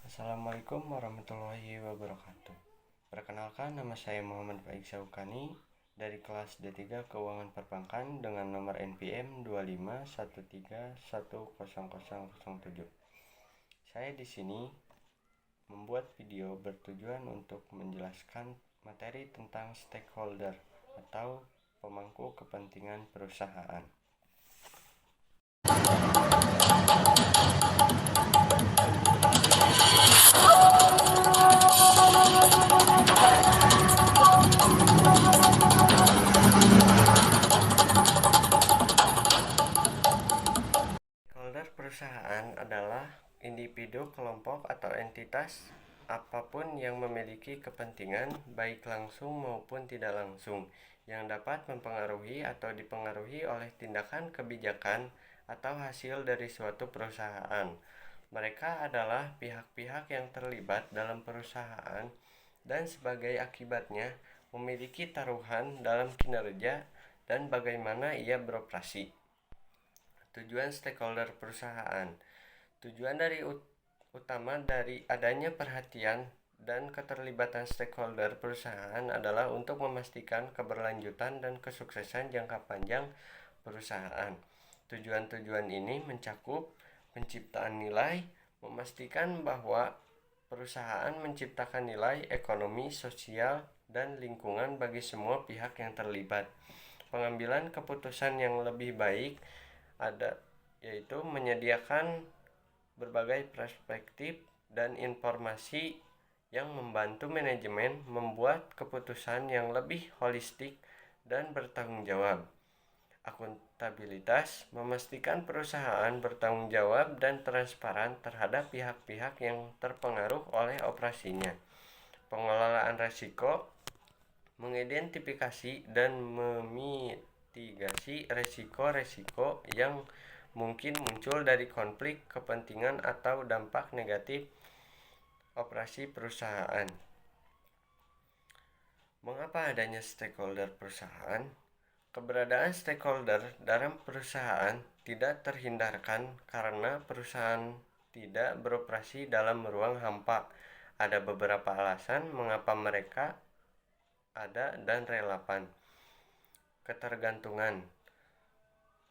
Assalamualaikum warahmatullahi wabarakatuh. Perkenalkan, nama saya Muhammad Faik Saukani dari kelas D3 Keuangan Perbankan dengan nomor NPM 2513100007. Saya di sini membuat video bertujuan untuk menjelaskan materi tentang stakeholder atau pemangku kepentingan perusahaan. Stakeholder perusahaan adalah individu, kelompok, atau entitas apapun yang memiliki kepentingan baik langsung maupun tidak langsung yang dapat mempengaruhi atau dipengaruhi oleh tindakan, kebijakan, atau hasil dari suatu perusahaan. Mereka adalah pihak-pihak yang terlibat dalam perusahaan dan sebagai akibatnya memiliki taruhan dalam kinerja dan bagaimana ia beroperasi. Tujuan stakeholder perusahaan. Tujuan utama dari adanya perhatian dan keterlibatan stakeholder perusahaan adalah untuk memastikan keberlanjutan dan kesuksesan jangka panjang perusahaan. Tujuan-tujuan ini mencakup penciptaan nilai, memastikan bahwa perusahaan menciptakan nilai ekonomi, sosial, dan lingkungan bagi semua pihak yang terlibat. Pengambilan keputusan yang lebih baik yaitu menyediakan berbagai perspektif dan informasi yang membantu manajemen membuat keputusan yang lebih holistik dan bertanggung jawab. Akuntabilitas memastikan perusahaan bertanggung jawab dan transparan terhadap pihak-pihak yang terpengaruh oleh operasinya. Pengelolaan risiko mengidentifikasi dan memitigasi risiko-risiko yang mungkin muncul dari konflik kepentingan atau dampak negatif operasi perusahaan. Mengapa adanya stakeholder perusahaan? Keberadaan stakeholder dalam perusahaan tidak terhindarkan karena perusahaan tidak beroperasi dalam ruang hampa. Ada beberapa alasan mengapa mereka ada dan relevan. Ketergantungan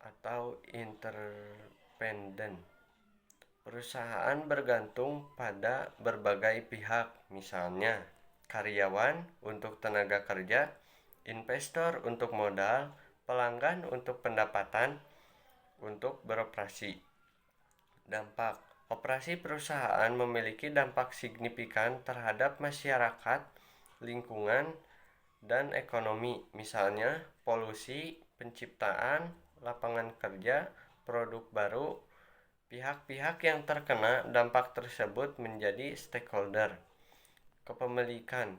atau interdependen. Perusahaan bergantung pada berbagai pihak, misalnya karyawan untuk tenaga kerja, investor untuk modal, pelanggan untuk pendapatan untuk beroperasi. Dampak. Operasi perusahaan memiliki dampak signifikan terhadap masyarakat, lingkungan, dan ekonomi, misalnya polusi, penciptaan lapangan kerja, produk baru. Pihak-pihak yang terkena dampak tersebut menjadi stakeholder. Kepemilikan.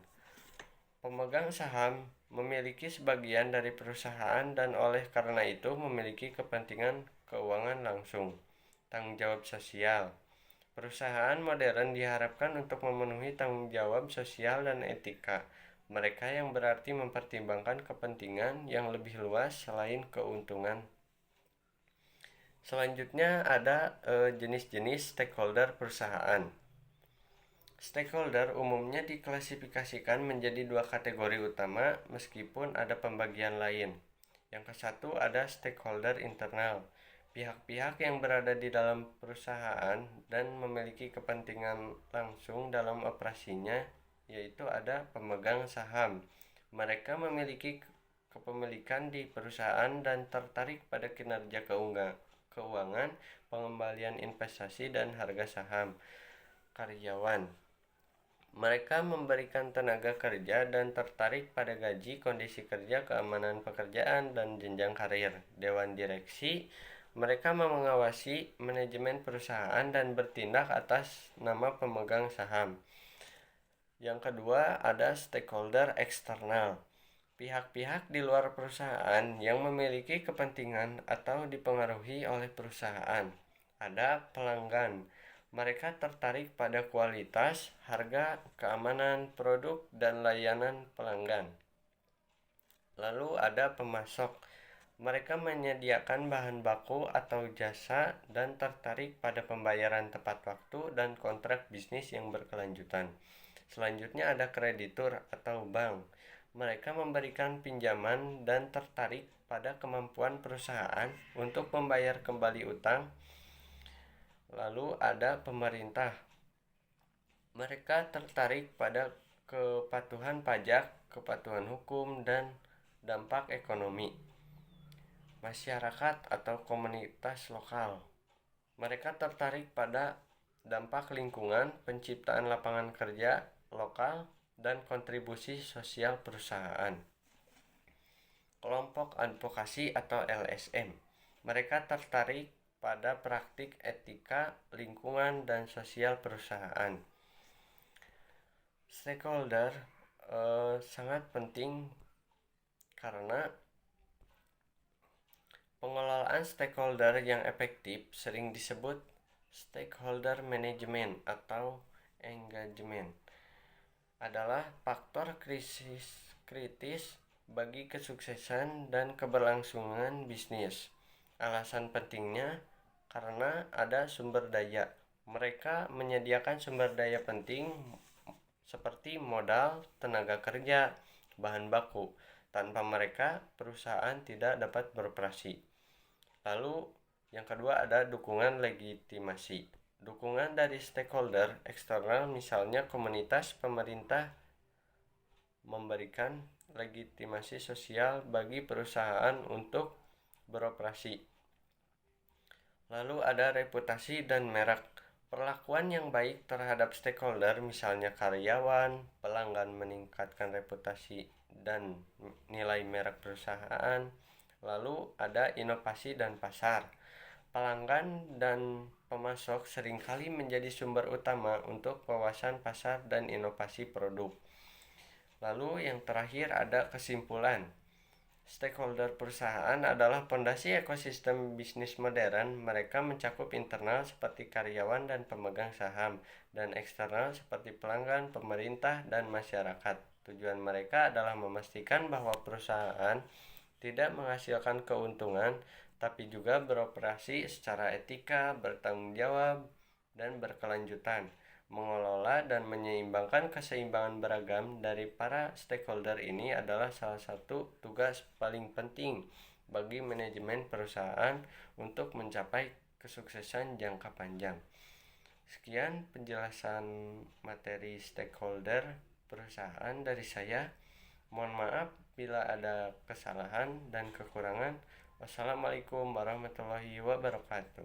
Pemegang saham memiliki sebagian dari perusahaan dan oleh karena itu memiliki kepentingan keuangan langsung. Tanggung jawab sosial. Perusahaan modern diharapkan untuk memenuhi tanggung jawab sosial dan etika mereka yang berarti mempertimbangkan kepentingan yang lebih luas selain keuntungan. Selanjutnya ada jenis-jenis stakeholder perusahaan. Stakeholder umumnya diklasifikasikan menjadi dua kategori utama meskipun ada pembagian lain. Yang ke-1 ada stakeholder internal, pihak-pihak yang berada di dalam perusahaan dan memiliki kepentingan langsung dalam operasinya, yaitu ada pemegang saham. Mereka memiliki kepemilikan di perusahaan dan tertarik pada kinerja keuangan, pengembalian investasi, dan harga saham. Karyawan. Mereka memberikan tenaga kerja dan tertarik pada gaji, kondisi kerja, keamanan pekerjaan, dan jenjang karir. Dewan direksi. Mereka mengawasi manajemen perusahaan dan bertindak atas nama pemegang saham. Yang kedua ada stakeholder eksternal. Pihak-pihak di luar perusahaan yang memiliki kepentingan atau dipengaruhi oleh perusahaan. Ada pelanggan. Mereka tertarik pada kualitas, harga, keamanan produk, dan layanan pelanggan. Lalu ada pemasok. Mereka menyediakan bahan baku atau jasa dan tertarik pada pembayaran tepat waktu dan kontrak bisnis yang berkelanjutan. Selanjutnya ada kreditur atau bank. Mereka memberikan pinjaman dan tertarik pada kemampuan perusahaan untuk membayar kembali utang. Lalu ada pemerintah. Mereka tertarik pada kepatuhan pajak, kepatuhan hukum, dan dampak ekonomi. Masyarakat atau komunitas lokal. Mereka tertarik pada dampak lingkungan, penciptaan lapangan kerja lokal, dan kontribusi sosial perusahaan. Kelompok advokasi atau LSM. Mereka tertarik pada praktik etika, lingkungan, dan sosial perusahaan. Stakeholder sangat penting karena pengelolaan stakeholder yang efektif sering disebut stakeholder management atau engagement adalah faktor kritis bagi kesuksesan dan keberlangsungan bisnis. Alasan pentingnya karena ada sumber daya. Mereka menyediakan sumber daya penting seperti modal, tenaga kerja, bahan baku. Tanpa mereka, perusahaan tidak dapat beroperasi. Lalu, yang kedua ada dukungan legitimasi. Dukungan dari stakeholder eksternal, misalnya komunitas, pemerintah, memberikan legitimasi sosial bagi perusahaan untuk beroperasi. Lalu ada reputasi dan merek. Perlakuan yang baik terhadap stakeholder, misalnya karyawan, pelanggan, meningkatkan reputasi dan nilai merek perusahaan. Lalu ada inovasi dan pasar. Pelanggan dan pemasok seringkali menjadi sumber utama untuk wawasan pasar dan inovasi produk. Lalu yang terakhir ada kesimpulan. Stakeholder perusahaan adalah fondasi ekosistem bisnis modern. Mereka mencakup internal seperti karyawan dan pemegang saham, dan eksternal seperti pelanggan, pemerintah, dan masyarakat. Tujuan mereka adalah memastikan bahwa perusahaan tidak menghasilkan keuntungan, tapi juga beroperasi secara etika, bertanggung jawab, dan berkelanjutan. Mengelola dan menyeimbangkan keseimbangan beragam dari para stakeholder ini adalah salah satu tugas paling penting bagi manajemen perusahaan untuk mencapai kesuksesan jangka panjang. Sekian penjelasan materi stakeholder perusahaan dari saya. Mohon maaf bila ada kesalahan dan kekurangan. Wassalamualaikum warahmatullahi wabarakatuh.